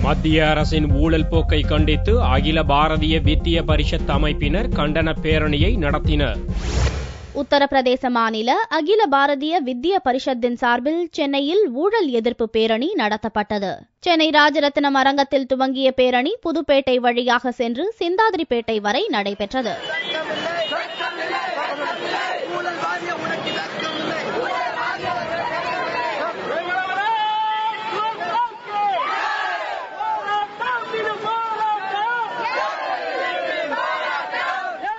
மத்திய அரசின் ஊழல் போக்கை கண்டித்து அகில பாரதிய வித்திய பரிஷத் அமைப்பினர் கண்டன பேரணியை நடத்தினர். உத்தரப்பிரதேச மாநில அகில பாரதிய வித்திய பரிஷத்தின் சார்பில் சென்னையில் ஊழல் எதிர்ப்பு பேரணி நடத்தப்பட்டது. சென்னை ராஜரத்னம் அரங்கத்தில் துவங்கிய பேரணி புதுப்பேட்டை வழியாக சென்று சிந்தாதிரிப்பேட்டை வரை நடைபெற்றது.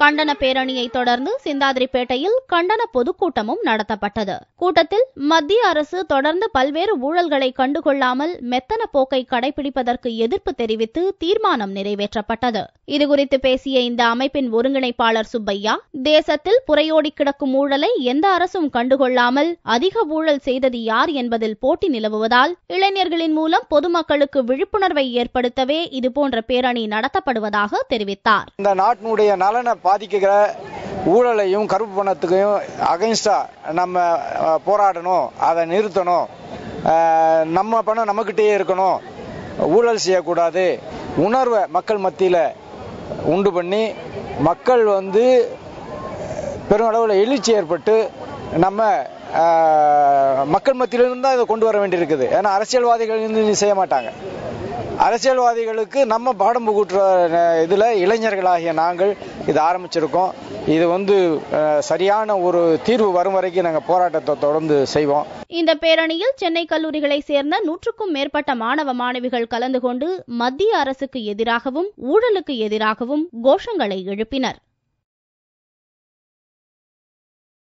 கண்டன பேரணியை தொடர்ந்து சிந்தாதிரிப்பேட்டையில் கண்டன பொதுக்கூட்டமும் நடத்தப்பட்டது. கூட்டத்தில் மத்திய அரசு தொடர்ந்து பல்வேறு ஊழல்களை கண்டுகொள்ளாமல் மெத்தன போக்கை கடைபிடிப்பதற்கு எதிர்ப்பு தெரிவித்து தீர்மானம் நிறைவேற்றப்பட்டது. இதுகுறித்து பேசிய இந்த அமைப்பின் ஒருங்கிணைப்பாளர் சுப்பையா, தேசத்தில் புரையோடி கிடக்கும் ஊழலை எந்த அரசும் கண்டுகொள்ளாமல் அதிக ஊழல் செய்தது யார் என்பதில் போட்டி நிலவுவதால் இளைஞர்களின் மூலம் பொதுமக்களுக்கு விழிப்புணர்வை ஏற்படுத்தவே இதுபோன்ற பேரணி நடத்தப்படுவதாக தெரிவித்தார். இந்த நாட்டினுடைய நலனை பாதிக்கிற ஊழலையும் கருப்பு பணத்துக்கையும் அகைன்ஸ்டா நம்ம போராடணும், அதை நிறுத்தணும், நம்ம பணம் நம்மகிட்டே இருக்கணும், ஊழல் செய்யக்கூடாது உணர்வை மக்கள் மத்தியில் உண்டு பண்ணி மக்கள் பெருமளவில் எழுச்சி ஏற்பட்டு நம்ம மக்கள் மத்தியிலிருந்து தான் இதை கொண்டு வர வேண்டியிருக்குது. ஏன்னா அரசியல்வாதிகள் செய்ய மாட்டாங்க. அரசியல்வாதிகளுக்கு நம்ம பாடம் புகுற்ற இதுல இளைஞர்களாகிய நாங்கள் இதை ஆரம்பிச்சிருக்கோம். இது சரியான ஒரு தீர்வு வரும் வரைக்கும் நாங்கள் போராட்டத்தை தொடர்ந்து செய்வோம். இந்த பேரணியில் சென்னை கல்லூரிகளை சேர்ந்த 100க்கும் மேற்பட்ட மாணவ மாணவிகள் கலந்து கொண்டு மத்திய அரசுக்கு எதிராகவும் ஊழலுக்கு எதிராகவும் கோஷங்களை எழுப்பினர்.